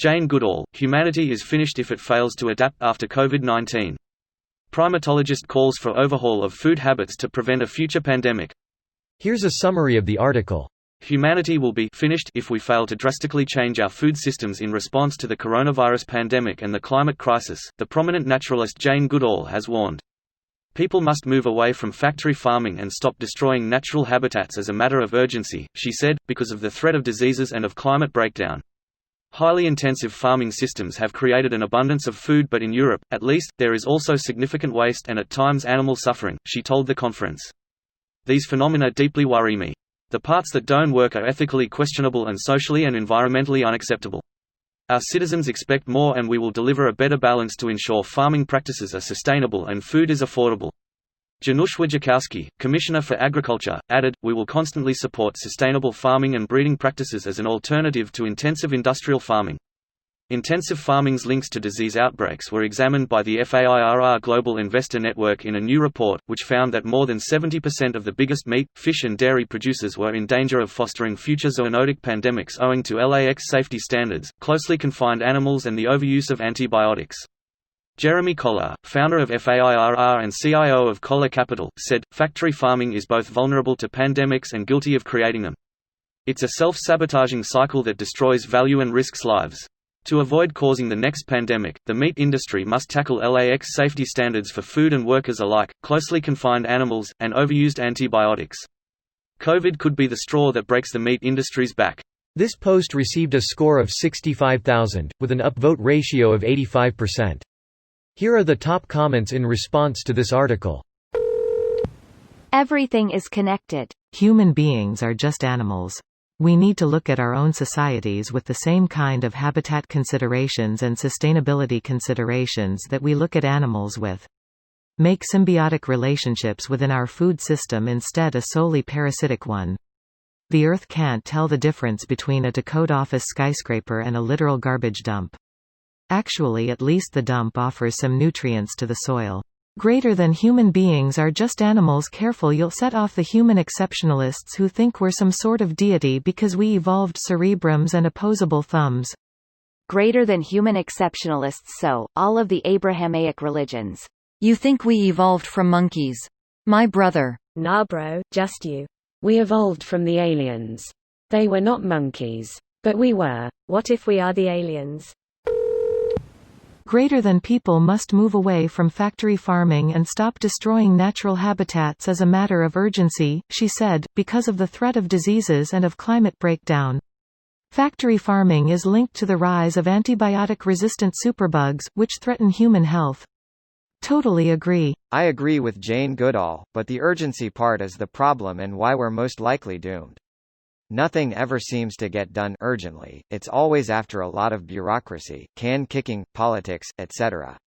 Jane Goodall, humanity is finished if it fails to adapt after COVID-19. Primatologist calls for overhaul of food habits to prevent a future pandemic. Here's a summary of the article. Humanity will be finished if we fail to drastically change our food systems in response to the coronavirus pandemic and the climate crisis, the prominent naturalist Jane Goodall has warned. People must move away from factory farming and stop destroying natural habitats as a matter of urgency, she said, because of the threat of diseases and of climate breakdown. Highly intensive farming systems have created an abundance of food, but in Europe, at least, there is also significant waste and at times animal suffering, she told the conference. These phenomena deeply worry me. The parts that don't work are ethically questionable and socially and environmentally unacceptable. Our citizens expect more, and we will deliver a better balance to ensure farming practices are sustainable and food is affordable. Janusz Wojciechowski, Commissioner for Agriculture, added, "We will constantly support sustainable farming and breeding practices as an alternative to intensive industrial farming." Intensive farming's links to disease outbreaks were examined by the FAIRR Global Investor Network in a new report, which found that more than 70% of the biggest meat, fish and dairy producers were in danger of fostering future zoonotic pandemics owing to LAX safety standards, closely confined animals and the overuse of antibiotics. Jeremy Collar, founder of FAIRR and CIO of Collar Capital, said, "Factory farming is both vulnerable to pandemics and guilty of creating them. It's a self-sabotaging cycle that destroys value and risks lives. To avoid causing the next pandemic, the meat industry must tackle LAX safety standards for food and workers alike, closely confined animals, and overused antibiotics. COVID could be the straw that breaks the meat industry's back." This post received a score of 65,000, with an upvote ratio of 85%. Here are the top comments in response to this article. Everything is connected. Human beings are just animals. We need to look at our own societies with the same kind of habitat considerations and sustainability considerations that we look at animals with. Make symbiotic relationships within our food system instead a solely parasitic one. The Earth can't tell the difference between a decode office skyscraper and a literal garbage dump. Actually, at least the dump offers some nutrients to the soil. Greater than human beings are just animals. Careful, you'll set off the human exceptionalists who think we're some sort of deity because we evolved cerebrums and opposable thumbs. Greater than human exceptionalists. So, all of the Abrahamic religions. You think we evolved from monkeys? My brother. Nah bro, just you. We evolved from the aliens. They were not monkeys. But we were. What if we are the aliens? Greater than people must move away from factory farming and stop destroying natural habitats as a matter of urgency, she said, because of the threat of diseases and of climate breakdown. Factory farming is linked to the rise of antibiotic-resistant superbugs, which threaten human health. Totally agree. I agree with Jane Goodall, but the urgency part is the problem and why we're most likely doomed. Nothing ever seems to get done urgently, it's always after a lot of bureaucracy, can-kicking, politics, etc.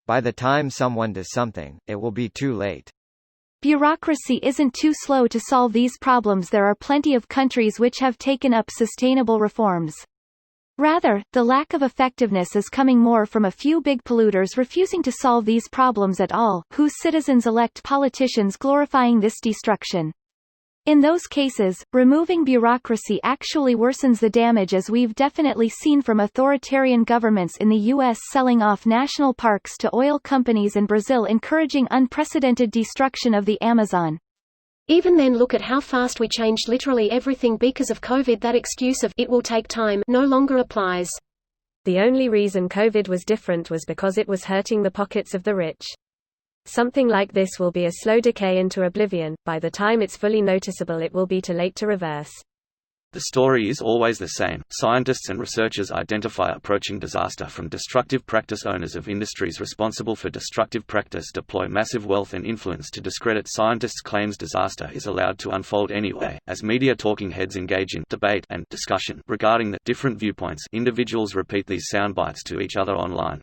By the time someone does something, it will be too late. Bureaucracy isn't too slow to solve these problems. There are plenty of countries which have taken up sustainable reforms. Rather, the lack of effectiveness is coming more from a few big polluters refusing to solve these problems at all, whose citizens elect politicians glorifying this destruction. In those cases, removing bureaucracy actually worsens the damage, as we've definitely seen from authoritarian governments in the US selling off national parks to oil companies and Brazil encouraging unprecedented destruction of the Amazon. Even then, look at how fast we changed literally everything because of COVID. That excuse of "it will take time" no longer applies. The only reason COVID was different was because it was hurting the pockets of the rich. Something like this will be a slow decay into oblivion. By the time it's fully noticeable, it will be too late to reverse. The story is always the same. Scientists and researchers identify approaching disaster from destructive practice. Owners of industries responsible for destructive practice deploy massive wealth and influence to discredit scientists' claims. Disaster is allowed to unfold anyway, as media talking heads engage in debate and discussion regarding the different viewpoints. Individuals repeat these soundbites to each other online.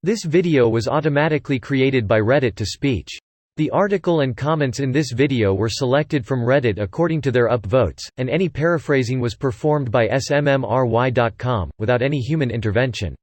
This video was automatically created by Reddit to speech. The article and comments in this video were selected from Reddit according to their upvotes, and any paraphrasing was performed by smmry.com, without any human intervention.